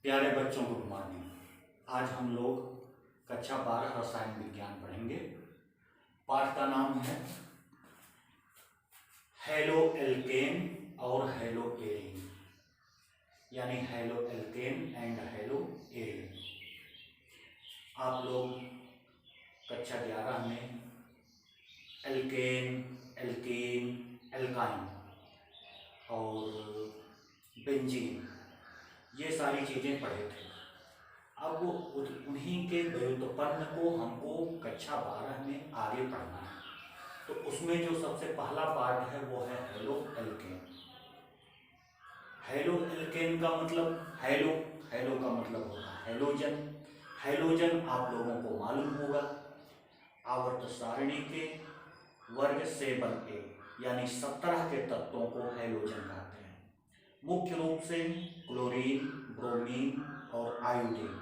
प्यारे बच्चों, good morning. आज हम लोग कक्षा 12 रसायन विज्ञान पढ़ेंगे। पाठ का नाम है हेलो एल्केन और हेलो एरीन, यानी halo alkane and hello arene. आप लोग कक्षा 11 में एल्केन, एल्कीन, एल्काइन और बेंजीन ये सारी चीज़ें पढ़े थे। अब उन्हीं के व्युत्पन्न को हमको कक्षा 12 में आगे पढ़ना है। तो उसमें जो सबसे पहला पार्ट है वो है हेलो एल्केन। हेलो एल्केन का मतलब हेलो का मतलब होता है हेलोजन। हेलोजन आप लोगों को मालूम होगा, आवर्त सारणी के वर्ग से बनके यानी 17 के तत्वों को हेलोजन कहते हैं। मुख्य रूप से क्लोरीन, ब्रोमीन और आयोडीन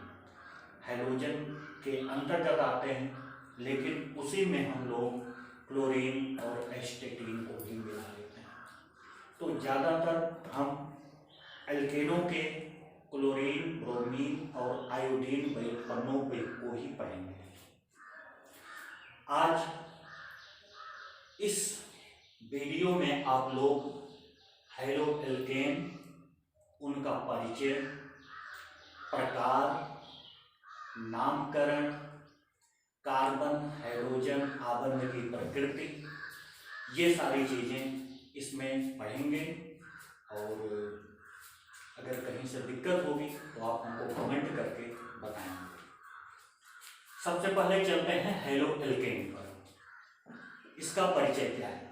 हेलोजन के अंतर्गत आते हैं, लेकिन उसी में हम लोग क्लोरीन और एस्टेटीन को भी मिला लेते हैं। तो ज़्यादातर हम एल्केनों के क्लोरीन, ब्रोमीन और आयोडीन व्युत्पन्नों को ही पढ़ेंगे। आज इस वीडियो में आप लोग हेलो एल्केन, उनका परिचय, प्रकार, नामकरण, कार्बन हाइड्रोजन आबंध की प्रकृति, ये सारी चीज़ें इसमें पढ़ेंगे। और अगर कहीं से दिक्कत होगी तो आप हमको कमेंट करके बताएंगे। सबसे पहले चलते हैं हेलो एल्केन पर। इसका परिचय क्या है?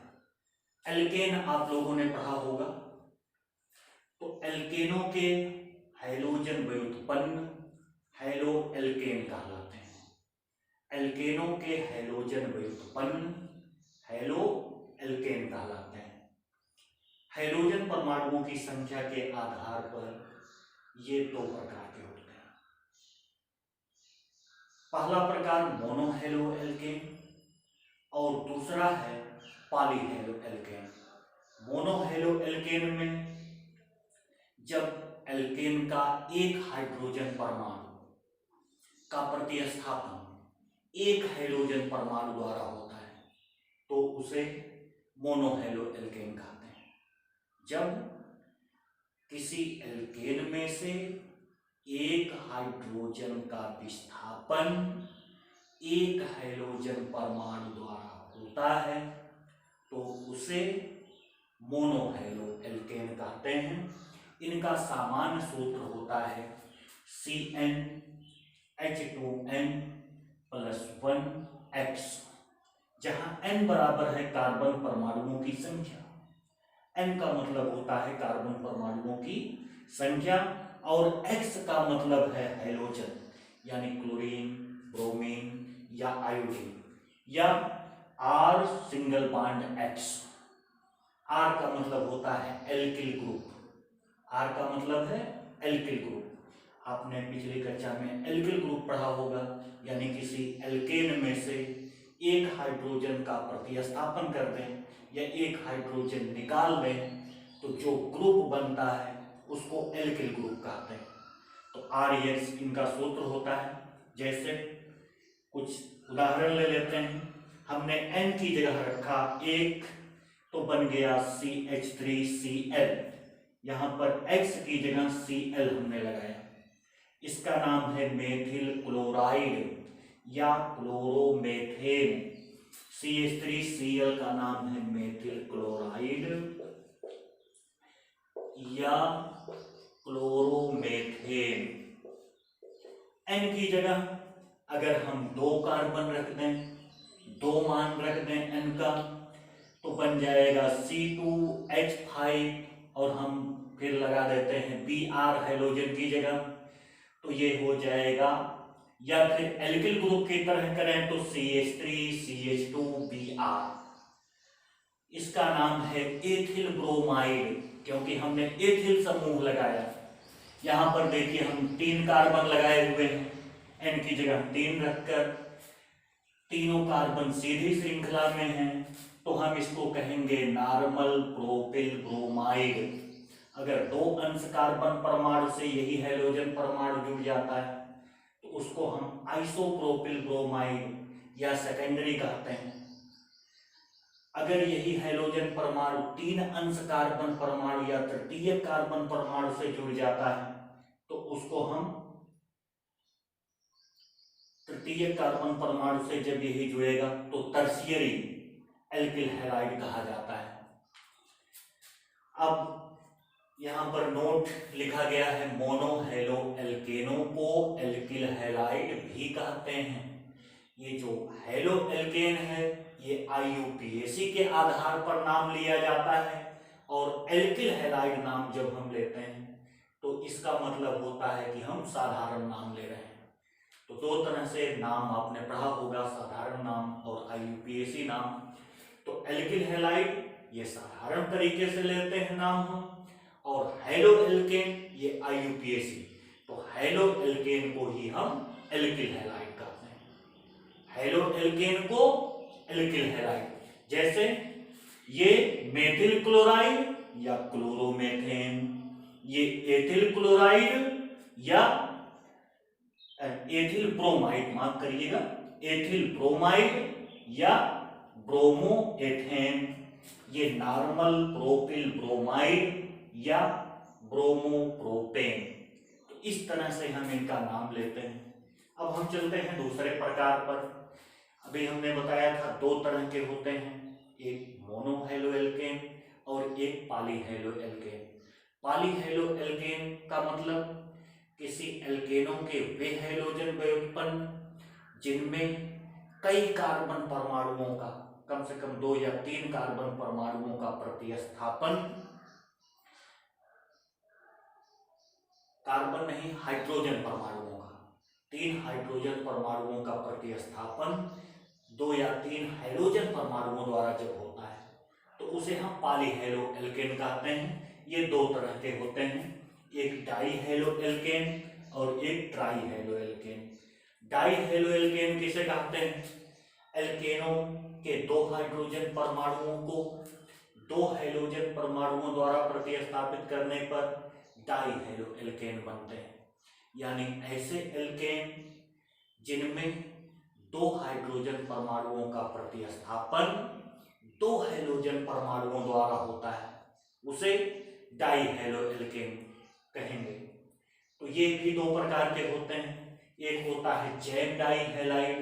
एल्केन आप लोगों ने पढ़ा होगा। तो एल्केनों के हाइड्रोजन व्युत्पन्न हेलो एल्केन कहलाते हैं। एल्केनों के हाइड्रोजन व्युत्पन्न हेलो एल्केन कहलाते हैं। हाइड्रोजन परमाणुओं की संख्या के आधार पर ये दो प्रकार के होते हैं। पहला प्रकार मोनो हेलो एल्केन और दूसरा है poly halo alkane. Mono halo alkane में जब एल्केन का एक हाइड्रोजन परमाणु का प्रतिस्थापन एक हाइड्रोजन परमाणु द्वारा होता है तो उसे मोनो हेलो एल्केन कहते हैं। जब किसी एल्केन में से एक हाइड्रोजन का विस्थापन एक हाइड्रोजन परमाणु द्वारा होता है तो उसे मोनो हेलो एल्केन कहते हैं। इनका सामान्य सूत्र होता है CnH2n+1x, जहां n बराबर है कार्बन परमाणुओं की संख्या। n का मतलब होता है कार्बन परमाणुओं की संख्या और x का मतलब है हाइड्रोजन, यानी क्लोरीन, ब्रोमीन या आयोडीन, या R single bond X। R का मतलब होता है एल्किल ग्रुप। R का मतलब है एल्किल ग्रुप। आपने पिछली कक्षा में एल्किल ग्रुप पढ़ा होगा, यानी किसी एल्केन में से एक हाइड्रोजन का प्रतिस्थापन कर दें या एक हाइड्रोजन निकाल दें तो जो ग्रुप बनता है उसको एल्किल ग्रुप कहते हैं। तो RX इनका सूत्र होता है। जैसे कुछ उदाहरण ले लेते हैं। हमने N की जगह रखा 1 तो बन गया CH3Cl। यहाँ पर X की जगह Cl हमने लगाया। इसका नाम है मेथिल क्लोराइड या क्लोरोमेथेन। CH3Cl का नाम है मेथिल क्लोराइड या क्लोरोमेथेन। N की जगह अगर हम 2 कार्बन रख दें, 2 मान रख दें N का, तो बन जाएगा C2H5 और हम फिर लगा देते हैं Br हाइड्रोजन की जगह, तो ये हो जाएगा। या फिर एल्किल ग्रुप की तरह करें तो CH3CH2Br। इसका नाम है एथिल ब्रोमाइड, क्योंकि हमने एथिल समूह लगाया। यहां पर देखिए हम 3 कार्बन लगाए हुए हैं, N की जगह 3 रखकर, तीनों कार्बन सीधी श्रृंखला में हैं, तो हम इसको कहेंगे नॉर्मल प्रोपिल ब्रोमाइड। अगर 2 अंश कार्बन परमाणु से यही हैलोजन परमाणु जुड़ जाता है तो उसको हम आइसोप्रोपिल ब्रोमाइड या सेकेंडरी कहते हैं। अगर यही हैलोजन परमाणु 3 अंश कार्बन परमाणु या तृतीय कार्बन परमाणु से जुड़ जाता है तो उसको हम तृतीय कार्बन परमाणु से जब यही जुड़ेगा तो टर्शियरी एल्किल हैलाइड कहा जाता है। अब यहाँ पर नोट लिखा गया है, मोनो हैलो एल्केनों को एल्किल हैलाइड भी कहते हैं। ये जो हैलो एल्केन है ये IUPAC के आधार पर नाम लिया जाता है और एल्किल हैलाइड नाम जब हम लेते हैं तो इसका मतलब होता है कि हम साधारण नाम ले रहे हैं। तो 2 तरह से नाम आपने पढ़ा होगा, साधारण नाम और IUPAC नाम। तो एल्किल हैलाइड ये साधारण तरीके से लेते हैं नाम हम, और हैलो एल्केन ये IUPAC। तो हैलो एल्केन को ही हम एल्किल हैलाइड कहते हैं। हैलो एल्केन को एल्किल हैलाइड, जैसे ये मेथिल क्लोराइड या क्लोरोमेथेन, ये एथिल क्लोराइड या एथिल ब्रोमाइड, माफ करिएगा, एथिल ब्रोमाइड या ब्रोमोएथेन, ये नॉर्मल प्रोपिल ब्रोमाइड या ब्रोमोप्रोपेन। तो इस तरह से हम इनका नाम लेते हैं। अब हम चलते हैं दूसरे प्रकार पर। अभी हमने बताया था 2 तरह के होते हैं, एक मोनोहैलो एल्केन और एक पॉलीहैलो एल्केन। पॉलीहैलो एल्केन का मतलब किसी एल्केनों के वे हैलोजन व्युत्पन्न जिनमें कई कार्बन परमाणुओं का, कम से कम 2 या 3 कार्बन परमाणुओं का प्रतिस्थापन, कार्बन नहीं हाइड्रोजन परमाणुओं का, 3 हाइड्रोजन परमाणुओं का प्रतिस्थापन 2 या 3 हैलोजन परमाणुओं द्वारा जब होता है तो उसे हम पॉलीहैलो एल्केन कहते हैं। ये 2 तरह के होते हैं, एक डाईहैलो एल्केन और एक ट्राईहैलो एल्केन। डाईहैलो एल्केन किसे कहते हैं? एल्केनों के 2 हाइड्रोजन परमाणुओं को 2 हैलोजन परमाणुओं द्वारा प्रतिस्थापित करने पर डाईहैलो एल्केन बनते हैं। यानी ऐसे एल्केन जिनमें 2 हाइड्रोजन परमाणुओं का प्रतिस्थापन 2 हैलोजन परमाणुओं द्वारा होता है उसे डाईहैलो एल्केन कहेंगे। तो ये भी 2 प्रकार के होते हैं, एक होता है जैम डाईहैलाइड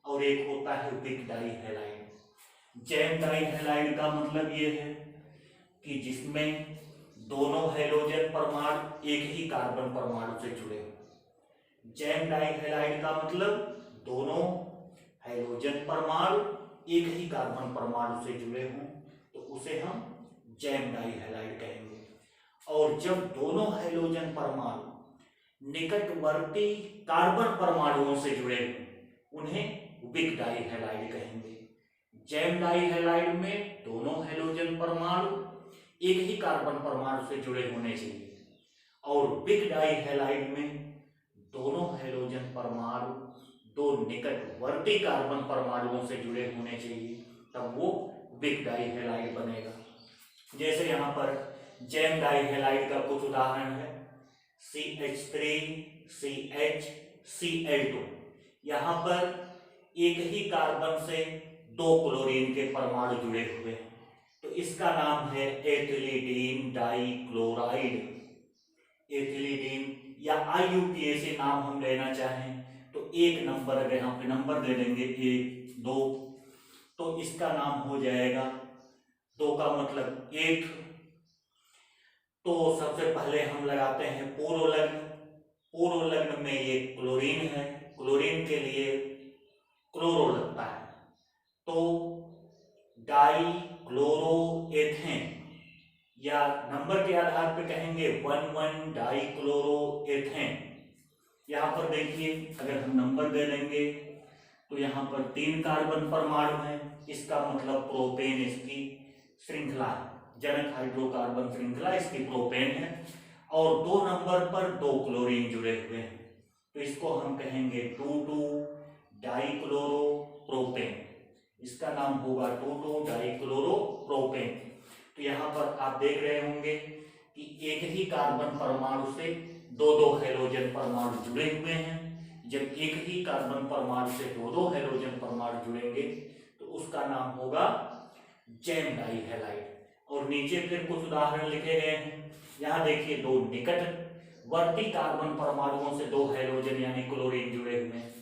और एक होता है विक डाईहैलाइड। जैम डाईहैलाइड का मतलब ये है कि जिसमें दोनों हैलोजन परमाणु एक ही कार्बन परमाणु से जुड़े हो। जैम डाईहैलाइड का मतलब दोनों हैलोजन परमाणु एक ही कार्बन परमाणु से जुड़े हों तो उसे हम जैम डाईहैलाइड कहेंगे। और जब दोनों हैलोजन परमाणु निकटवर्ती कार्बन परमाणुओं से जुड़े हों उन्हें विक डाईहैलाइड कहेंगे। जैम डाईहैलाइड में दोनों हैलोजन परमाणु एक ही कार्बन परमाणु से जुड़े होने चाहिए और विक डाईहैलाइड में दोनों हैलोजन परमाणु 2 निकटवर्ती कार्बन परमाणुओं से जुड़े होने चाहिए, तब वो विक डाईहैलाइड बनेगा। जैसे यहाँ पर जैम डाईहैलाइड का कुछ उदाहरण है, CH3 CH Cl2। यहाँ पर एक ही कार्बन से 2 क्लोरीन के परमाणु जुड़े हुए हैं तो इसका नाम है एथिलीडीन डाइक्लोराइड। एथिलीडीन या IUPAC नाम हम लेना चाहें तो 1 नंबर, अगर यहाँ पे नंबर दे देंगे 1 2 तो इसका नाम हो जाएगा, 2 का मतलब 1। तो सबसे पहले हम लगाते हैं पूर्व लग्न। पूर्व लग्न में ये क्लोरीन है, क्लोरीन के लिए क्लोरो लगता है तो डाइक्लोरोएथेन, या नंबर के आधार पे कहेंगे 1,1 डाइक्लोरोएथेन। यहाँ पर देखिए अगर हम नंबर दे देंगे तो यहाँ पर 3 कार्बन परमाणु है, इसका मतलब प्रोपेन इसकी श्रृंखला है, जनक हाइड्रोकार्बन श्रृंखला इसकी प्रोपेन है। और 2 नंबर पर 2 क्लोरीन जुड़े हुए हैं तो इसको हम कहेंगे 2,2 डाइक्लोरोप्रोपेन। इसका नाम होगा 2,2 डाइक्लोरोप्रोपेन। तो यहाँ पर आप देख रहे होंगे कि एक ही कार्बन परमाणु से दो दो हाइड्रोजन परमाणु जुड़े हुए हैं। जब एक ही कार्बन परमाणु से दो दो हाइड्रोजन परमाणु जुड़ेंगे तो उसका नाम होगा जैम डाइहैलाइड। और नीचे फिर कुछ उदाहरण लिखे गए हैं। यहाँ देखिए, दो निकटवर्ती कार्बन परमाणुओं से दो हाइड्रोजन यानी क्लोरीन जुड़े हुए हैं,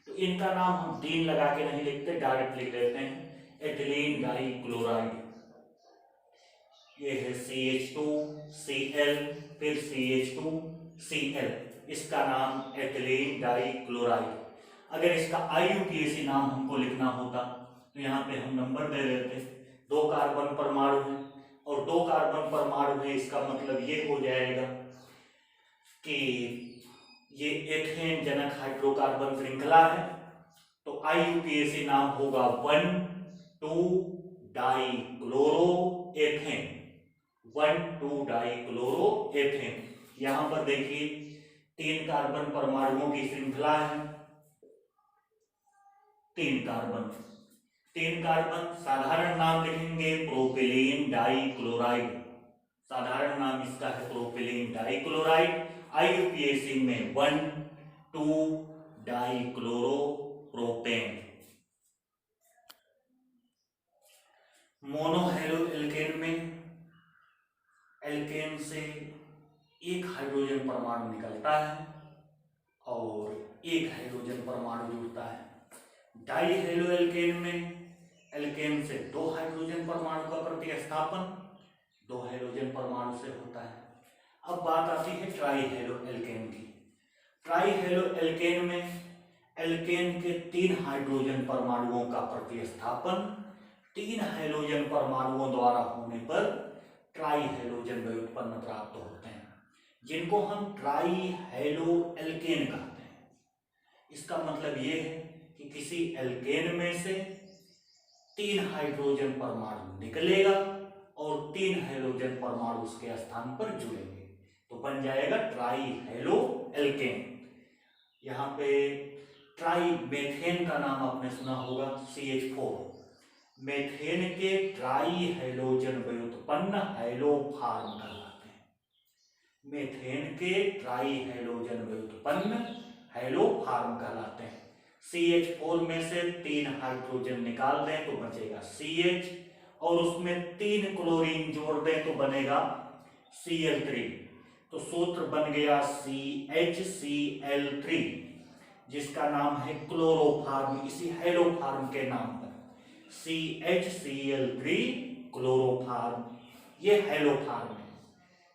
तो इनका नाम हम तीन लगा के नहीं लिखते, डायरेक्ट लिख देते हैं एथिलीन डाइक्लोराइड। ये है CH2Cl फिर CH2Cl, इसका नाम एथिलीन डाइक्लोराइड। अगर इसका IUPAC नाम हमको लिखना होता तो यहाँ पे हम नंबर दे देते, दो कार्बन परमाणु है और दो कार्बन परमाणु है, इसका मतलब ये हो जाएगा कि ये एथेन जनक हाइड्रोकार्बन श्रृंखला है, तो IUPAC नाम होगा 1,2-डाइक्लोरोएथेन। 1,2-डाइक्लोरोएथेन। यहां पर देखिए तीन कार्बन परमाणुओं की श्रृंखला है, तीन कार्बन साधारण नाम लिखेंगे प्रोपिलीन डाइक्लोराइड। साधारण नाम इसका है प्रोपिलीन डाइक्लोराइड। IUPAC में 1,2-डाइक्लोरोप्रोपेन। मोनोहैलो एल्केन में एल्केन से एक हाइड्रोजन परमाणु निकलता है और एक हाइड्रोजन परमाणु जुड़ता है। डाइहैलो एल्केन में एल्केन से दो हाइड्रोजन परमाणु का प्रतिस्थापन दो हाइड्रोजन परमाणु से होता है। अब बात आती है ट्राइहैलो एल्केन की। ट्राइहैलो एल्केन में एल्केन के तीन हाइड्रोजन परमाणुओं का प्रतिस्थापन तीन हाइड्रोजन परमाणुओं द्वारा होने पर ट्राइहैलोजन व्युत्पन्न प्राप्त होते हैं, जिनको हम ट्राइहैलो एल्केन कहते हैं। इसका मतलब ये है कि किसी एल्केन में से तीन हाइड्रोजन परमाणु निकलेगा और तीन हाइड्रोजन परमाणु उसके स्थान पर जुड़ेंगे, तो बन जाएगा ट्राइहैलो एल्केन। यहाँ पे ट्राइमेथेन का नाम आपने सुना होगा, CH4। मेथेन के ट्राइहैलोजन व्युत्पन्न हैलोफॉर्म कहलाते हैं। मेथेन के ट्राइहैलोजन व्युत्पन्न हैलोफॉर्म कहलाते हैं। CH4 में से तीन हाइड्रोजन निकाल दें तो बचेगा CH और उसमें तीन क्लोरीन जोड़ दें तो बनेगा Cl3। तो सूत्र बन गया CHCl3, जिसका नाम है क्लोरोफॉर्म, इसी हैलोफॉर्म के नाम पर CHCl3 क्लोरोफॉर्म। ये हैलोफॉर्म है।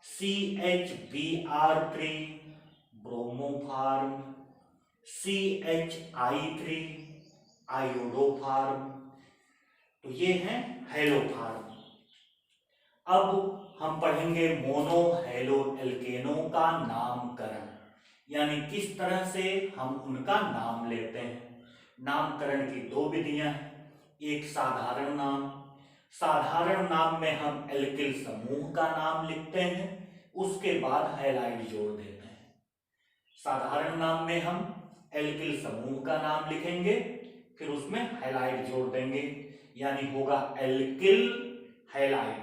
CHBr3 bromoform, CHI3 iodoform. तो ये हैं हैलोफॉर्म। अब हम पढ़ेंगे मोनोहैलो एल्केनों का नामकरण, यानी किस तरह से हम उनका नाम लेते हैं। नामकरण की दो विधियां हैं। एक साधारण नाम, साधारण नाम में हम एल्किल समूह का नाम लिखते हैं, उसके बाद हैलाइड जोड़ देते हैं। साधारण नाम में हम एल्किल समूह का नाम लिखेंगे, फिर उसमें हैलाइड जोड़ देंगे, यानी होगा एल्किल हैलाइड।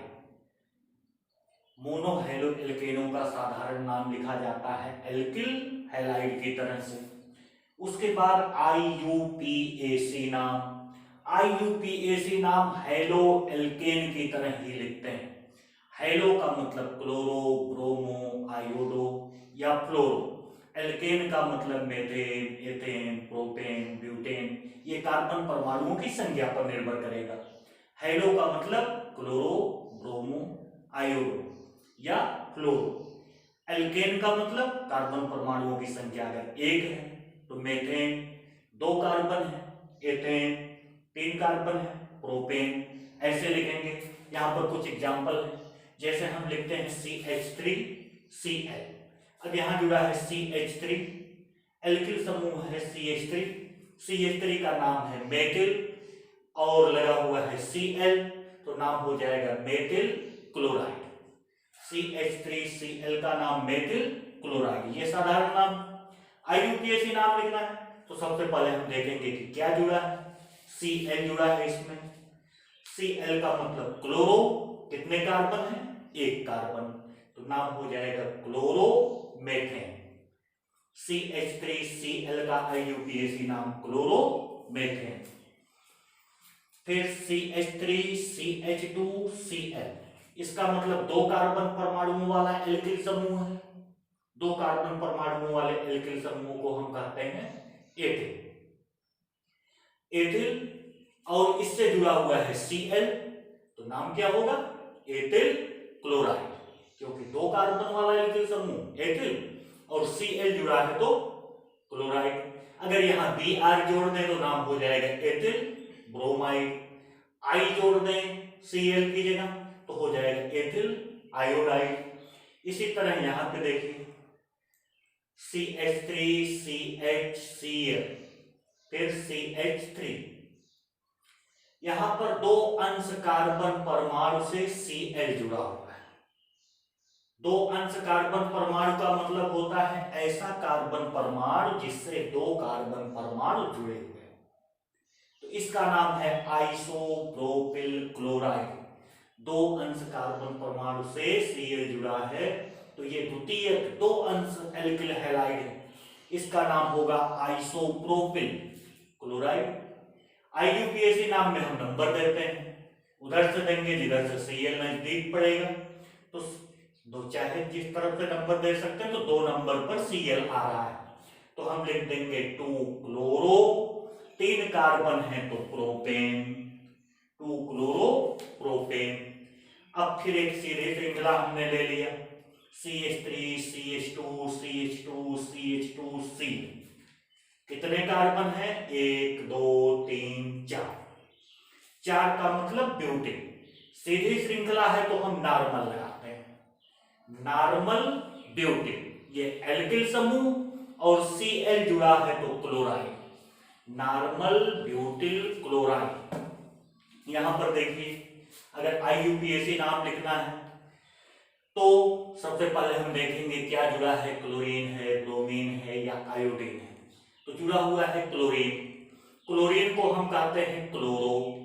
मोनोहैलो एल्केनों का साधारण नाम लिखा जाता है एल्किल हैलाइड की तरह से। उसके बाद IUPAC नाम, IUPAC नाम हैलो एल्केन की तरह ही लिखते हैं। हैलो का मतलब क्लोरो, ब्रोमो, आयोडो या फ्लोरो। एल्केन का मतलब मेथेन, एथेन, प्रोपेन, ब्यूटेन, ये कार्बन परमाणुओं की संख्या पर निर्भर करेगा। हैलो का मतलब क्लोरो, ब्रोमो, आयोडो या फ्लोरो। एल्केन का मतलब कार्बन परमाणुओं की संख्या अगर एक है तो मेथेन दो कार्बन है, एथेन तीन कार्बन है, प्रोपेन ऐसे लिखेंगे। यहाँ पर कुछ एग्जाम्पल है, जैसे हम लिखते हैं CH3Cl। अब यहाँ जुड़ा है CH3, एल्किल समूह है CH3 का नाम है मेथिल और लगा हुआ है Cl, तो नाम हो जाएगा मेथिल क्लोराइड। CH3Cl का नाम मेथिल क्लोराइड, ये साधारण नाम। IUPAC नाम लिखना है तो सबसे पहले हम देखेंगे कि क्या जुड़ा है। Cl जुड़ा है इसमें। Cl का मतलब क्लोरो, कितने कार्बन है, एक कार्बन, तो तो नाम हो जाएगा क्लोरोमेथेन। CH3Cl का IUPAC नाम क्लोरोमेथेन। फिर CH3CH2Cl, इसका मतलब दो कार्बन परमाणुओं वाला एल्किल समूह है। दो कार्बन परमाणुओं वाले एल्किल समूह को हम कहते हैं एथिल। एथिल और इससे जुड़ा हुआ है Cl, तो नाम क्या होगा? एथिल क्लोराइड, क्योंकि दो कार्बन वाला एल्किल समूह एथिल और Cl जुड़ा है तो क्लोराइड। अगर यहाँ Br जोड़ दें तो नाम हो जाएगा एथिल ब्रोमाइड। I जोड़ दें Cl की जगह तो हो जाएगा एथिल आयोडाइड। इसी तरह यहाँ पे देखिए CH3CHCl, फिर CH3, यहां पर दो अंश कार्बन परमाणु से Cl जुड़ा हुआ है। दो अंश कार्बन परमाणु का मतलब होता है ऐसा कार्बन परमाणु जिससे दो कार्बन परमाणु जुड़े हुए हैं, तो इसका नाम है आइसोप्रोपिल क्लोराइड। दो अंश कार्बन परमाणु से Cl जुड़ा है तो ये द्वितीयक दो अंश एल्किल हैलाइड है, इसका नाम होगा आइसोप्रोपिल क्लोराइड। IUPAC नाम में हम नंबर देते हैं, उधर से देंगे जिधर से Cl नजदीक पड़ेगा, तो दो चाहे जिस तरफ से नंबर दे सकते हैं, तो 2 नंबर पर Cl आ रहा है तो हम लिख देंगे 2 क्लोरो, 3 कार्बन है तो प्रोपेन, 2 क्लोरो प्रोपेन। अब फिर एक सीधे श्रृंखला हमने ले लिया CH3 CH2 CH2 CH2 C, कितने कार्बन है? 1 2 3 4, 4 का मतलब ब्यूटेन। सीधी श्रृंखला है तो हम नॉर्मल लगाते हैं, नॉर्मल ब्यूटेन। ये एल्किल समूह और Cl जुड़ा है तो क्लोराइड, नॉर्मल ब्यूटिल क्लोराइड। यहां पर देखिए अगर IUPAC नाम लिखना है तो सबसे पहले हम देखेंगे क्या जुड़ा है, क्लोरीन है, ब्रोमीन है या आयोडीन है। तो जुड़ा हुआ है क्लोरीन, क्लोरीन को हम कहते हैं क्लोरो।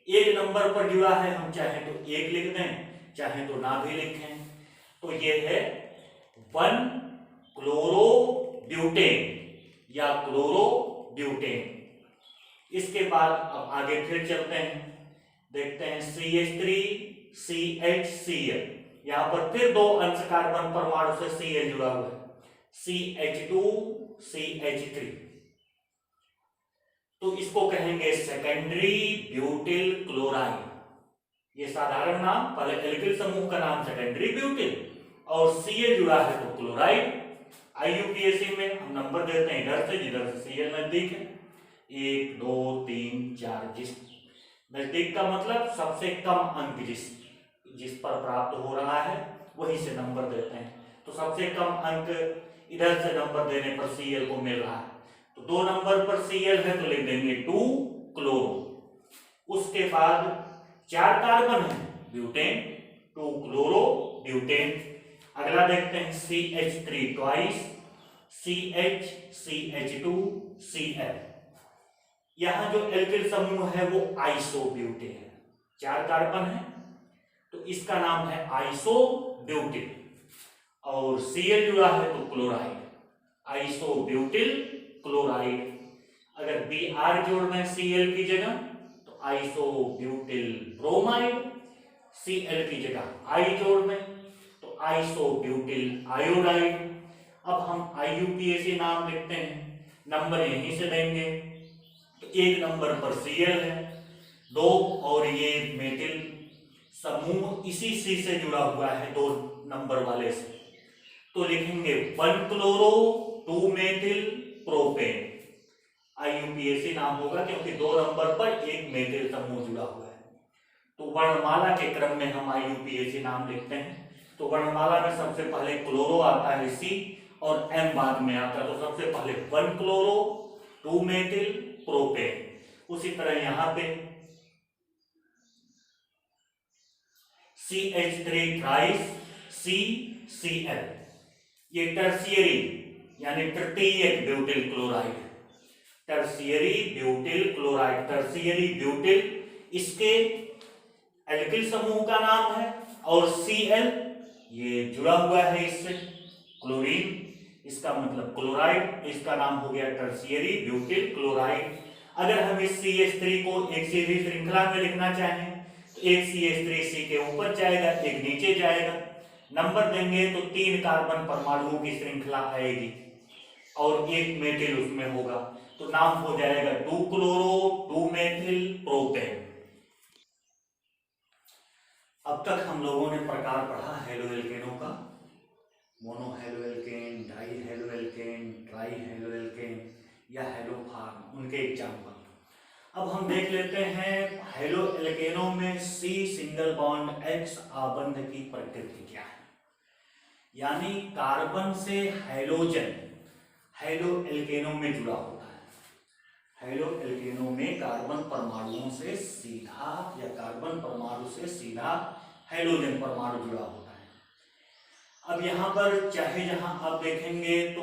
1 नंबर पर जुड़ा है, हम चाहे तो 1 लिख दें चाहे तो ना भी लिखें, तो ये है 1 क्लोरो ब्यूटेन या क्लोरो ब्यूटेन। इसके बाद अब आगे फिर चलते हैं, देखते हैं CH3 CHCl, यहां पर फिर 2 अंश कार्बन परमाणु से Cl जुड़ा हुआ है, CH2 CH3, तो इसको कहेंगे सेकेंडरी ब्यूटिल क्लोराइड। ये साधारण नाम, पहले एल्किल समूह का नाम सेकेंडरी ब्यूटिल और Cl जुड़ा है तो क्लोराइड। IUPAC में हम नंबर देते हैं इधर से जिधर से Cl नजदीक है, 1 2 3 4, जिस नजदीक का मतलब सबसे कम अंक जिस पर प्राप्त हो रहा है वहीं से नंबर देते हैं, तो सबसे कम अंक इधर से नंबर देने पर Cl को मिल रहा है, तो 2 नंबर पर Cl है तो लिख देंगे 2 क्लोरो। उसके बाद 4 कार्बन है ब्यूटेन, 2 क्लोरो ब्यूटेन। अगला देखते हैं CH3 twice, CH CH2 Cl। यहां जो एल्किल समूह है वो आइसोब्यूटेन है, 4 कार्बन है तो इसका नाम है आइसोब्यूटिल, और Cl जुड़ा है तो क्लोराइड, आइसोब्यूटिल क्लोराइड। अगर Br जोड़ दें Cl की जगह तो आइसोब्यूटिल ब्रोमाइड, Cl की जगह I जोड़ दें तो आइसोब्यूटिल आयोडाइड। अब हम IUPAC नाम लिखते हैं, नंबर यहीं से देंगे, तो 1 नंबर पर Cl है, 2 और ये मेथिल समूह इसी C से जुड़ा हुआ है 2 नंबर वाले से, तो लिखेंगे 1 क्लोरो 2 मेथिल प्रोपेन। IUPAC नाम होगा क्योंकि 2 नंबर पर 1 मेथिल समूह जुड़ा हुआ है। तो वर्णमाला के क्रम में हम IUPAC नाम लिखते हैं, तो वर्णमाला में सबसे पहले क्लोरो आता है C और M बाद में आता है, तो सबसे पहले 1 क्लोरो 2 मेथिल प्रोपेन। उसी तरह यहां पे CH3 थ्राइस CCl, ये टर्शियरी यानी तृतीयक butyl chloride, tertiary butyl chloride. Tertiary butyl इसके एल्किल समूह का नाम है और Cl ये जुड़ा हुआ है इससे क्लोरीन, इसका मतलब क्लोराइड, इसका नाम हो गया टर्शियरी ब्यूटिल क्लोराइड। अगर हम इस CH3 को एक सीधी श्रृंखला में लिखना चाहें तो एक CH3 C के ऊपर जाएगा, एक नीचे जाएगा। नंबर देंगे तो 3 कार्बन परमाणुओं की श्रृंखला आएगी और एक मेथिल उसमें होगा, तो नाम हो जाएगा 2-क्लोरो 2-मेथिल प्रोपेन। अब तक हम लोगों ने प्रकार पढ़ा हेलोएल्केनों का, मोनोहेलोएल्केन, डाईहेलोएल्केन, ट्राईहेलोएल्केन या हेलोफार्म, उनके एग्जाम्पल। अब हम देख लेते हैं हेलोएल्केनों में C सिंगल बॉन्ड X आबंध की प्रकृति क्या है। यानी कार्बन से हाइड्रोजन हेलोएल्केनों में जुड़ा होता है। हेलोएल्केनों में कार्बन परमाणुओं से सीधा या कार्बन परमाणु से सीधा हाइड्रोजन परमाणु जुड़ा होता है। अब यहाँ पर चाहे जहां आप देखेंगे तो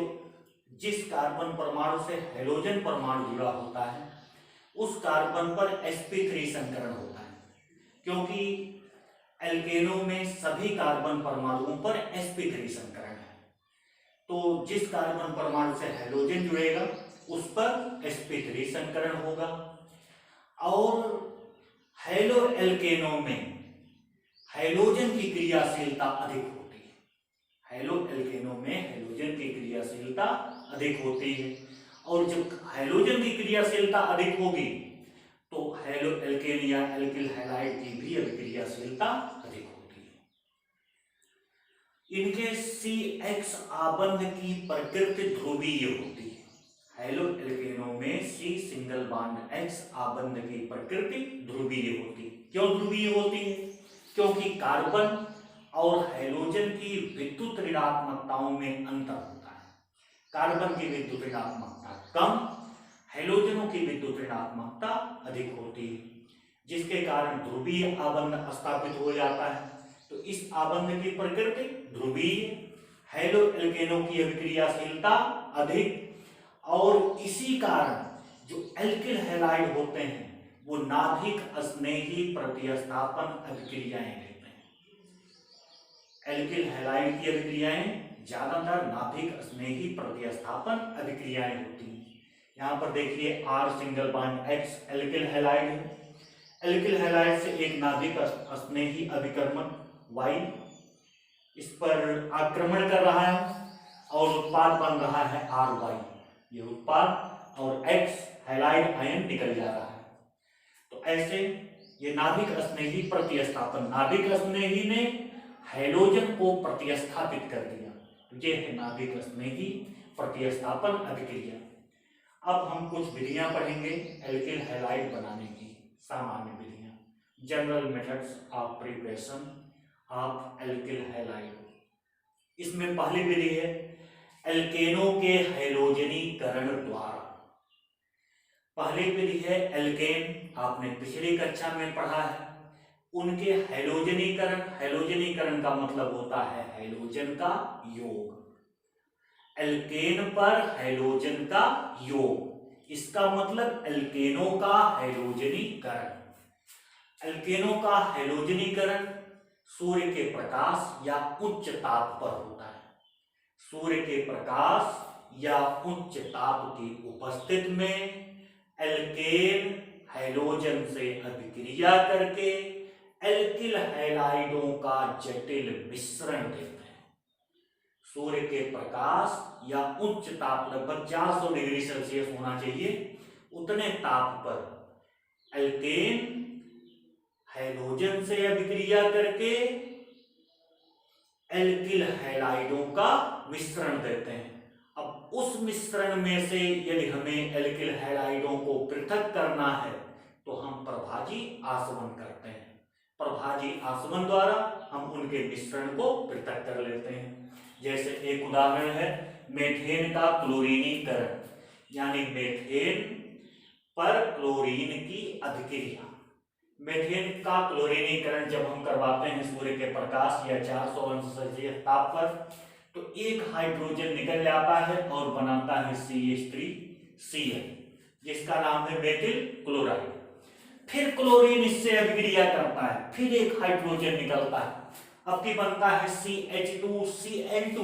जिस कार्बन परमाणु से हाइड्रोजन परमाणु जुड़ा होता है उस कार्बन पर sp3 संकरण होता है, क्योंकि एल्केनों में सभी कार्बन परमाणुओं पर sp3 संकरण है। तो जिस कार्बन परमाणु से हाइड्रोजन जुड़ेगा उस पर sp3 संकरण होगा। और हेलोएल्केनों में हाइड्रोजन की क्रियाशीलता अधिक होती है। हेलोएल्केनों में हाइड्रोजन की क्रियाशीलता अधिक होती है, और जब हाइड्रोजन की क्रियाशीलता अधिक होगी तो हेलोएल्केन या एल्किल हैलाइड की भी अभिक्रियाशीलता अधिक होती है। इनके CX आबंध की प्रकृति ध्रुवीय होती है। हेलोएल्केनों में C सिंगल बॉन्ड X आबंध की प्रकृति ध्रुवीय होती है। क्यों ध्रुवीय होती है? क्योंकि कार्बन और हाइड्रोजन की विद्युत ऋणात्मकताओं में अंतर होता है। कार्बन की विद्युत ऋणात्मकता कम, हाइड्रोजनों की विद्युत ऋणात्मकता अधिक होती है, जिसके कारण ध्रुवीय आबंध स्थापित हो जाता है। तो इस आबंध की प्रकृति ध्रुवीय, हेलोएल्केनों की अभिक्रियाशीलता अधिक, और इसी कारण जो एल्किल हैलाइड होते हैं वो नाभिक स्नेही प्रतिस्थापन अभिक्रियाएं देते हैं। एल्किल हैलाइड की अभिक्रियाएं ज्यादातर नाभिक स्नेही प्रतिस्थापन अभिक्रियाएं होती हैं। यहाँ पर देखिए R single bond X alkyl halide है। एल्किल हैलाइड से एक नाभिक स्नेही अभिकर्मक Y इस पर आक्रमण कर रहा है और उत्पाद बन रहा है RY, ये उत्पाद, और X हैलाइड आयन निकल जा रहा है। तो ऐसे ये नाभिक स्नेही प्रतिस्थापन, नाभिक स्नेही ने हाइड्रोजन को प्रतिस्थापित कर दिया, तो ये है नाभिक स्नेही प्रतिस्थापन अभिक्रिया। अब हम कुछ विधियां पढ़ेंगे एल्किल हैलाइड बनाने की, सामान्य विधियां, general methods of preparation of alkyl halide. इसमें पहली विधि है एल्केनों के हाइड्रोजनीकरण द्वारा। पहली विधि है एल्केन, आपने पिछली कक्षा में पढ़ा है, उनके हाइड्रोजनीकरण। हाइड्रोजनीकरण का मतलब होता है हाइड्रोजन का योग, एल्केन पर हाइड्रोजन का योग, इसका मतलब एल्केनों का हाइड्रोजनीकरण। एल्केनों का हाइड्रोजनीकरण सूर्य के प्रकाश या उच्च ताप पर होता है। सूर्य के प्रकाश या उच्च ताप की उपस्थिति में एल्केन हाइड्रोजन से अभिक्रिया करके एल्किल हैलाइडों का जटिल मिश्रण देते हैं। सूर्य के प्रकाश या उच्च ताप, लगभग 400 डिग्री सेल्सियस होना चाहिए, उतने ताप पर एल्केन हाइड्रोजन से अभिक्रिया करके एल्किल हैलाइडों का मिश्रण देते हैं। अब उस मिश्रण में से यदि हमें एल्किल हैलाइडों को पृथक करना है तो हम प्रभाजी आसवन करते हैं। प्रभाजी आसवन द्वारा हम उनके मिश्रण को पृथक कर लेते हैं। जैसे एक उदाहरण है मेथेन का क्लोरीनीकरण, यानी मेथेन पर क्लोरीन की अभिक्रिया। मेथेन का क्लोरीनीकरण जब हम करवाते हैं सूर्य के प्रकाश या 400 अंश सेल्सियस ताप पर, तो एक हाइड्रोजन निकल जाता है और बनाता है CH3Cl, जिसका नाम है मेथिल क्लोराइड। फिर क्लोरीन इससे अभिक्रिया करता है, फिर एक हाइड्रोजन निकलता है अब की बनता है CH2Cl2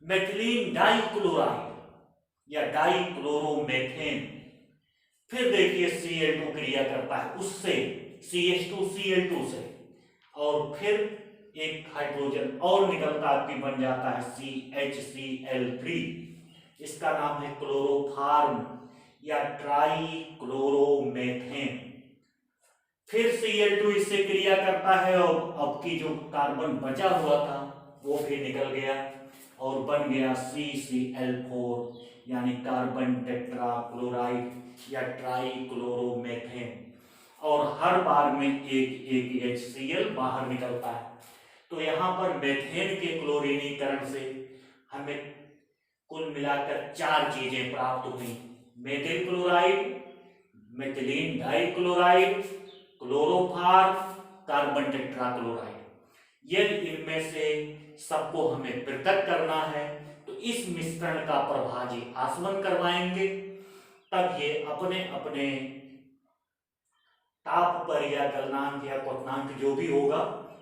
मेथिलीन डाइक्लोराइड या डाइक्लोरोमेथेन। फिर देखिए Cl2 क्रिया करता है उससे CH2Cl2 से, और फिर एक हाइड्रोजन और निकलता आपकी बन जाता है CHCl3। इसका नाम है क्लोरोफार्म या ट्राइक्लोरोमेथेन। फिर Cl2 इससे क्रिया करता है और अब की जो कार्बन बचा हुआ था वो भी निकल गया और बन गया CCl4 यानी कार्बन टेट्राक्लोराइड या ट्राइक्लोरोमेथेन। और हर बार में एक HCl बाहर निकलता है। तो यहाँ पर मेथेन के क्लोरीनीकरण से हमें कुल मिलाकर 4 चीजें प्राप्त हुई: methyl chloride, methylene dichloride, chloroform, carbon tetrachloride. यदि इनमें से सबको हमें पृथक करना है तो इस मिश्रण का प्रभाजी आसवन करवाएंगे, तब ये अपने अपने ताप पर या गलनांक या क्वथनांक जो भी होगा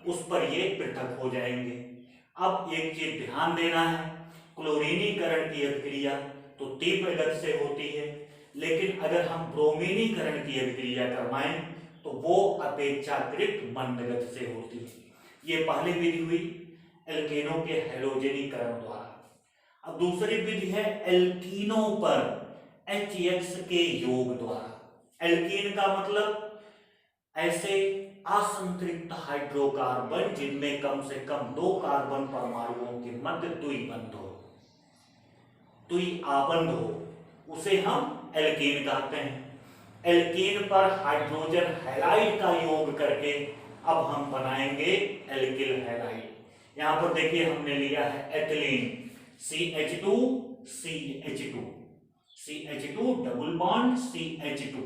उस पर ये पृथक हो जाएंगे। अब एक चीज ध्यान देना है, क्लोरीनीकरण की अभिक्रिया तो तीव्र गति से होती है, लेकिन अगर हम ब्रोमीनीकरण की अभिक्रिया करवाएं तो वो अपेक्षाकृत मंद गति से होती है। ये पहली विधि हुई एल्केनों के हैलोजनीकरण द्वारा। अब दूसरी विधि है एल्कीनों पर HX के योग द्वारा। एल्कीन का मतलब ऐसे असंतृप्त हाइड्रोकार्बन जिनमें कम से कम 2 कार्बन परमाणुओं के मध्य द्विबंध हो, द्विआबंध हो, उसे हम एल्कीन कहते हैं। एल्कीन पर हाइड्रोजन हैलाइड का योग करके अब हम बनाएंगे एल्किल हैलाइड। यहां पर देखिए हमने लिया है ethylene CH2 double bond CH2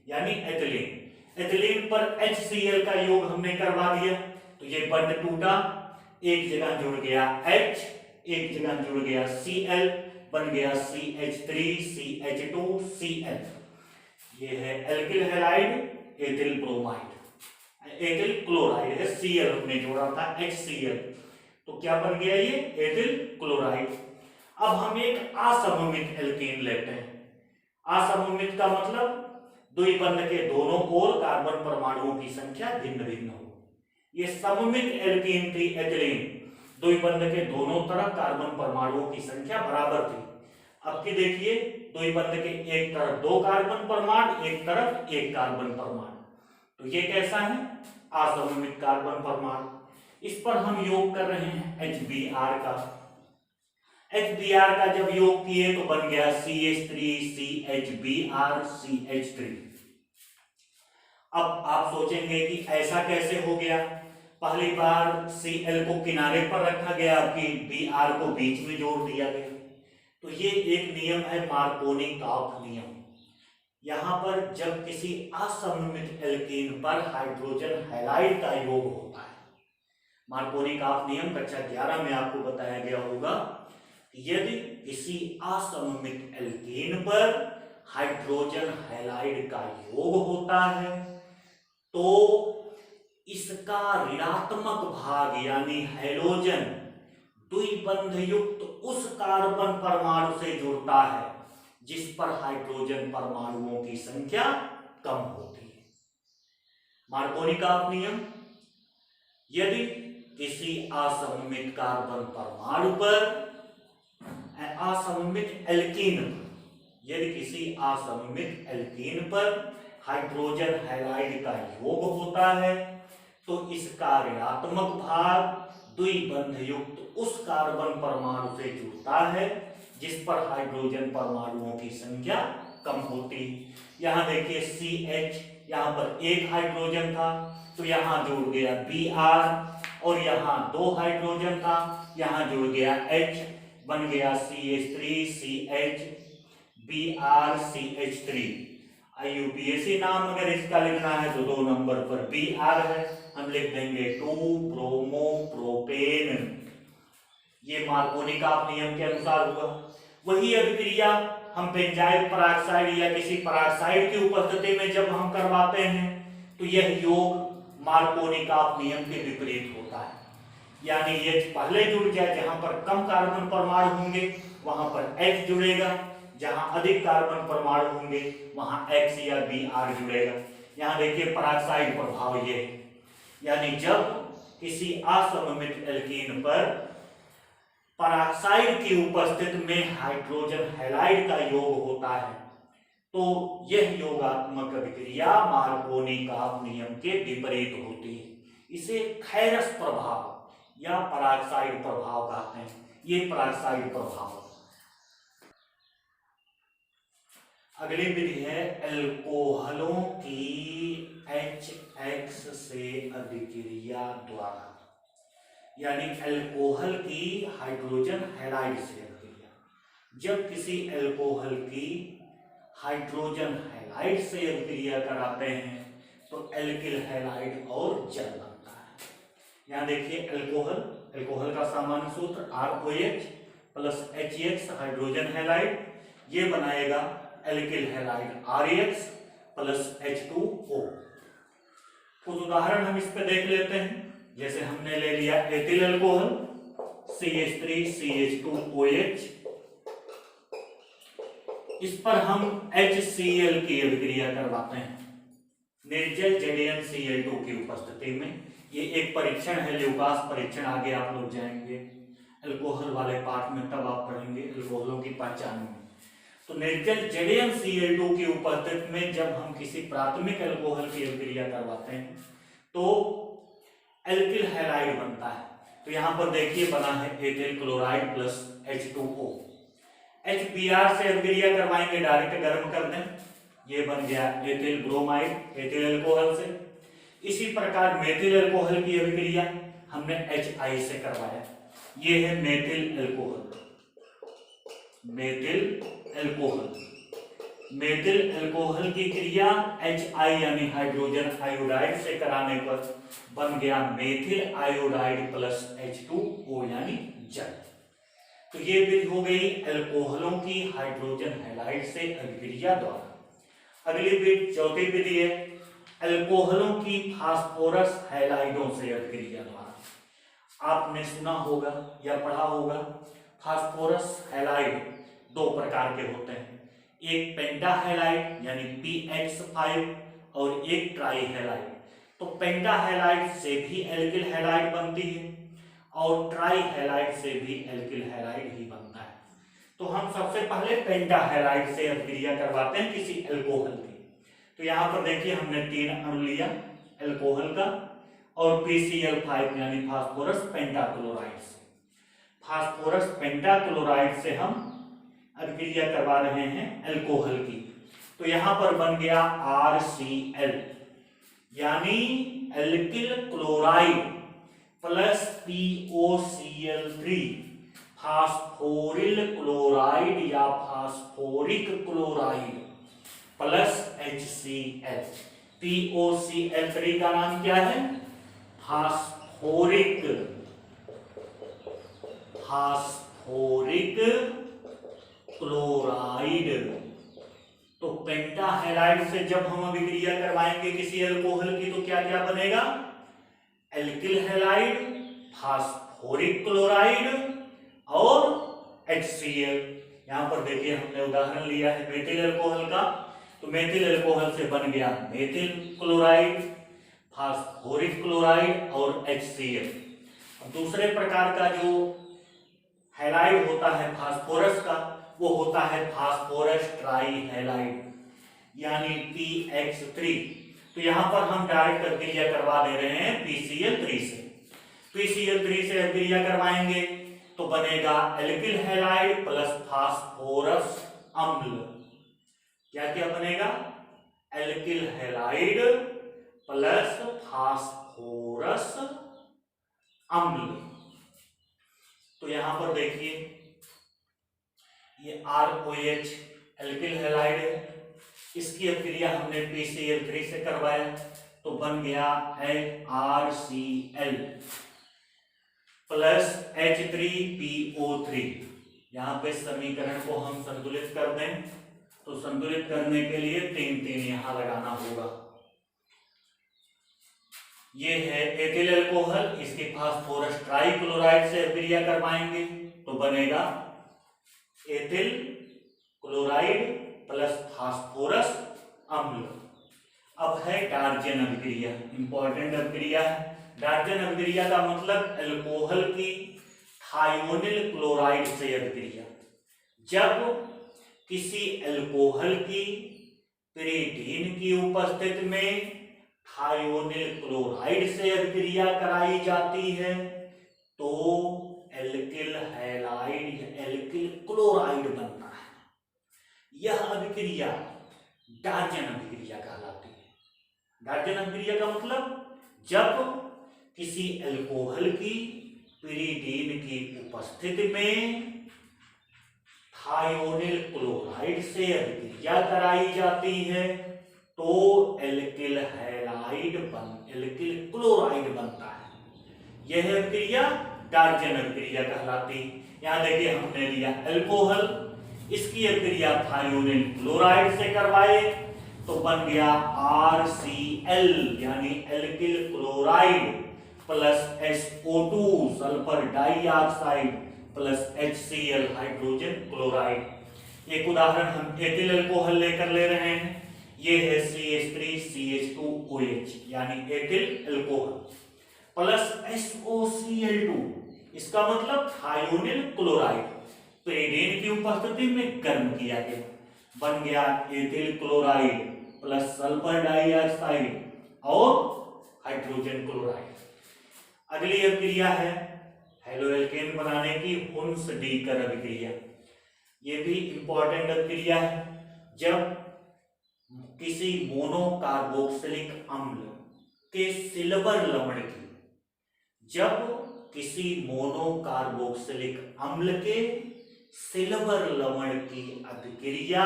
यानी एथिलीन। एथिलीन पर HCl का योग हमने करवा दिया तो ये बंध टूटा, एक जगह जुड़ गया H, एक जगह जुड़ गया Cl, बन गया CH3CH2Cl। ये है alkyl halide ethyl bromide, ethyl chloride है, Cl हमने जोड़ा था HCl, तो क्या बन गया ये एथिल क्लोराइड। अब हम एक असममित एल्कीन लेते हैं। असममित का मतलब द्विबंध के दोनों ओर कार्बन परमाणुओं की संख्या भिन्न भिन्न हो। ये सममित एल्कीन थी एथिलीन, द्विबंध के दोनों तरफ कार्बन परमाणुओं की संख्या बराबर थी। अब की देखिए द्विबंध के एक तरफ 2 कार्बन परमाणु, एक तरफ 1 कार्बन परमाणु, तो ये कैसा है असममित कार्बन परमाणु। इस पर हम योग कर रहे हैं HBr का। HBr का जब योग किए तो बन गया CH3CHBr अब आप सोचेंगे कि ऐसा कैसे हो गया, पहली बार Cl को किनारे पर रखा गया, फिर Br को बीच में जोड़ दिया गया। तो ये एक नियम है मार्कोनी-काफ नियम। यहाँ पर जब किसी असममित एल्कीन पर हाइड्रोजन हैलाइड का योग होता है, मार्कोनी-काफ नियम कक्षा 11 में आपको बताया गया होगा, यदि किसी असममित एल्कीन पर हाइड्रोजन हैलाइड का योग होता है तो इसका ऋणात्मक भाग यानी हैलोजन द्विबंध युक्त उस कार्बन परमाणु से जुड़ता है जिस पर हाइड्रोजन परमाणुओं की संख्या कम होती है। मार्कोनी-काफ नियम, यदि किसी असममित कार्बन परमाणु पर असममित एल्कीन, यदि किसी असममित एल्कीन पर हाइड्रोजन हैलाइड का योग होता है तो इसका ऋणात्मक भाग द्विबंध युक्त उस कार्बन परमाणु से जुड़ता है जिस पर हाइड्रोजन परमाणुओं की संख्या कम होती है। यहाँ देखिए CH, यहाँ पर 1 हाइड्रोजन था तो यहाँ जुड़ गया Br, और यहाँ 2 हाइड्रोजन था, यहाँ जुड़ गया H, बन गया CH3CH BrCH3। IUPAC नाम अगर इसका लिखना है तो 2 नंबर पर Br है, हम लिख देंगे 2 ब्रोमो प्रोपेन। ये मार्कोनी-काफ नियम के अनुसार हुआ। वही अभिक्रिया हम बेंजाइल पराक्साइड या किसी पराक्साइड की उपस्थिति में जब हम करवाते हैं तो यह योग मार्कोनी-काफ नियम के विपरीत होता है। यानी H पहले जुड़ गया, जहां पर कम कार्बन परमाणु होंगे वहां पर H जुड़ेगा, जहां अधिक कार्बन परमाणु होंगे वहां X या Br जुड़ेगा। यहां देखिए पराक्साइड प्रभाव ये है, यानी जब किसी असममित एल्कीन पर पराक्साइड की उपस्थिति में हाइड्रोजन हैलाइड का योग होता है तो यह योगात्मक अभिक्रिया मार्कोनी का नियम के विपरीत होती है। इसे खैरस प्रभाव या पराक्साइड प्रभाव कहते हैं। ये पराक्साइड प्रभाव। अगली विधि है एल्कोहलों की HX से अभिक्रिया द्वारा, यानी एल्कोहल की हाइड्रोजन हैलाइड से अभिक्रिया। जब किसी एल्कोहल की हाइड्रोजन हैलाइड से अभिक्रिया कराते हैं तो एल्किल हैलाइड और जल बनता है। यहां देखिए एल्कोहल का सामान्य सूत्र ROH plus HX hydrogen halide, ये बनाएगा alkyl halide RX plus H2O। कुछ उदाहरण हम इस पे देख लेते हैं। जैसे हमने ले लिया एथिल अल्कोहल CH3CH2OH, इस पर हम HCl की अभिक्रिया करवाते हैं निर्जल ZnCl2 की उपस्थिति में। ये एक परीक्षण है, ल्यूकास परीक्षण, आगे आप लोग जाएंगे अल्कोहल वाले पार्ट में, तब आप पढ़ेंगे अल्कोहलों की पहचान में। तो निर्जल ZnCl2 की उपस्थिति में जब हम किसी प्राथमिक अल्कोहल की अभिक्रिया करवाते हैं तो एल्किल हैलाइड बनता है। तो यहां पर देखिए बना है ethyl chloride plus H2O। HBr से अभिक्रिया करवाएंगे, डायरेक्ट गर्म कर दें, ये बन गया एथिल ब्रोमाइड एथिल अल्कोहल से। इसी प्रकार मेथिल अल्कोहल की अभिक्रिया हमने HI से करवाया, ये है मेथिल अल्कोहल। मेथिल अल्कोहल की क्रिया HI यानी हाइड्रोजन आयोडाइड से कराने पर बन गया मेथिल आयोडाइड प्लस H2O यानी जल। तो ये विधि हो गई एल्कोहलों की हाइड्रोजन हैलाइड से अभिक्रिया द्वारा। अगली विधि, चौथी विधि है एल्कोहलों की फास्फोरस हैलाइडों से अभिक्रिया द्वारा। आपने सुना होगा या पढ़ा होगा, फास्फोरस हैलाइड दो प्रकार के होते हैं, एक पेंटा हैलाइड यानी PX5 और एक ट्राई हैलाइड। तो पेंटा हैलाइड से भी एल्किल हैलाइड बनती है और ट्राई हैलाइड से भी एल्किल हैलाइड ही बनता है। तो हम सबसे पहले पेंटा हैलाइड से अभिक्रिया करवाते हैं किसी एल्कोहल की। तो यहाँ पर देखिए हमने 3 अणु लिया एल्कोहल का और PCl5 यानी फास्फोरस पेंटाक्लोराइड से। फास्फोरस पेंटाक्लोराइड से हम अभिक्रिया करवा रहे हैं एल्कोहल की। तो यहां पर बन गया RCl यानी alkyl chloride plus POCl3 phosphoryl chloride या phosphoric chloride plus HCl। POCl3 का नाम क्या है? Phosphoric chloride. तो पेंटा हैलाइड से जब हम अभिक्रिया करवाएंगे किसी अल्कोहल की तो क्या क्या बनेगा? एल्किल हैलाइड, फास्फोरिक क्लोराइड और HCl। यहां पर देखिए हमने उदाहरण लिया है मेथिल अल्कोहल का, तो मेथिल अल्कोहल से बन गया मेथिल क्लोराइड, फास्फोरिक क्लोराइड और HCl। दूसरे प्रकार का जो हैलाइड होता है फास्फोरस का, वो होता है फास्फोरस ट्राई हैलाइड यानी PX3। तो यहां पर हम डायरेक्ट अभिक्रिया करवा दे रहे हैं PCl3 से। PCl3 से अभिक्रिया करवाएंगे तो बनेगा एल्किल हैलाइड प्लस फास्फोरस अम्ल। क्या क्या बनेगा? एल्किल हैलाइड प्लस फास्फोरस अम्ल। तो यहां पर देखिए ये ROH एल्किल हैलाइड है, इसकी अभिक्रिया हमने PCl3 से करवाया तो बन गया HRCl प्लस H3PO3। यहाँ पे समीकरण को हम संतुलित कर दें तो संतुलित करने के लिए 3 3 यहाँ लगाना होगा। ये है एथिल अल्कोहल, इसके फास्फोरस ट्राइक्लोराइड से अभिक्रिया करवाएंगे तो बनेगा एथिल क्लोराइड प्लस फास्फोरस अम्ल। अब है डार्जन अभिक्रिया, इंपॉर्टेंट अभिक्रिया है। डार्जन अभिक्रिया का मतलब अल्कोहल की थायोनिल क्लोराइड से अभिक्रिया। जब किसी अल्कोहल की पिरीडीन की उपस्थिति में थायोनिल क्लोराइड से अभिक्रिया कराई जाती है तो एल्किल हैलाइड या एल्किल क्लोराइड बनता है। यह अभिक्रिया डार्जन अभिक्रिया कहलाती है। डार्जन अभिक्रिया का मतलब जब किसी अल्कोहल की पिरीडीन की उपस्थिति में थायोनिल क्लोराइड से अभिक्रिया कराई जाती है तो एल्किल हैलाइड एल्किल क्लोराइड बनता है। यह अभिक्रिया डार्जन अभिक्रिया कहलाती है। यहां देखिए हमने लिया अल्कोहल, इसकी अभिक्रिया थायोनिल क्लोराइड से करवाए तो बन गया RCl यानी alkyl chloride plus SO2 sulphur dioxide plus HCl hydrogen chloride. एक उदाहरण हम एथिल अल्कोहल लेकर ले रहे हैं, ये है CH3CH2OH यानी एथिल अल्कोहल प्लस SOCl2, इसका मतलब थायोनिल क्लोराइड पिरीडीन की उपस्थिति में गर्म किया गया, बन गया ethyl chloride plus sulphur dioxide और हाइड्रोजन क्लोराइड। अगली अभिक्रिया है हेलोएल्केन बनाने की हुन्स-डीकर अभिक्रिया। ये भी इंपॉर्टेंट अभिक्रिया है। जब किसी मोनोकार्बोक्सिलिक अम्ल के सिल्वर लवण की जब किसी मोनोकार्बोक्सिलिक अम्ल के सिल्वर लवण की अभिक्रिया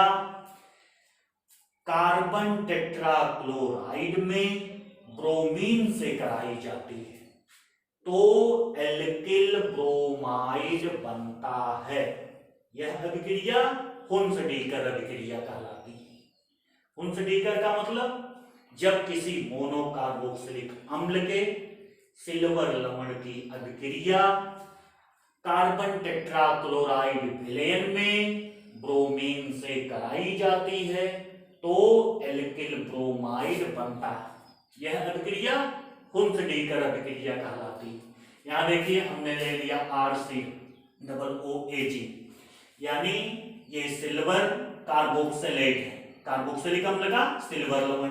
कार्बन टेट्राक्लोराइड में ब्रोमीन से कराई जाती है तो एल्किल ब्रोमाइड बनता है। यह अभिक्रिया हुन्स-डीकर अभिक्रिया कहलाती है। हुन्स-डीकर का मतलब जब किसी मोनोकार्बोक्सिलिक अम्ल के सिल्वर लवण की अभिक्रिया कार्बन टेट्राक्लोराइड विलयन में ब्रोमीन से कराई जाती है तो एल्किल ब्रोमाइड बनता है। यह अभिक्रिया हुन्स-डीकर अभिक्रिया कहलाती है। यहां देखिए हमने ले लिया RCOOH यानी ये सिल्वर कार्बोक्सिलेट है, कार्बोक्सिलिक अम्ल का सिल्वर लवण,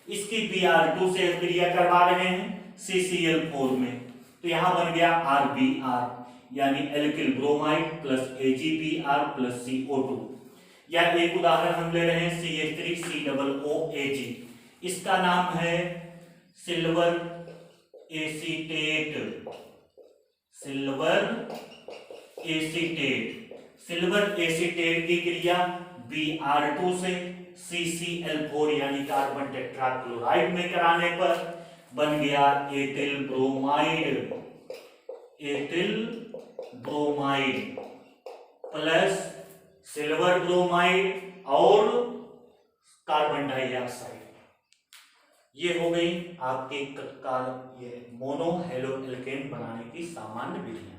इसकी Br2 से अभिक्रिया करवा रहे हैं CCl4 में तो यहां बन गया RBr यानी alkyl bromide plus AgBr plus CO2। या एक उदाहरण हम ले रहे हैं CH3COOH, इसका नाम है सिल्वर एसीटेट। सिल्वर एसीटेट की क्रिया Br2 से CCl4 यानी कार्बन टेट्राक्लोराइड में कराने पर बन गया ethyl bromide plus silver bromide और कार्बन डाइऑक्साइड। ये हो गई आपके तत्काल ये मोनो हेलोएल्केन बनाने की सामान्य विधियां।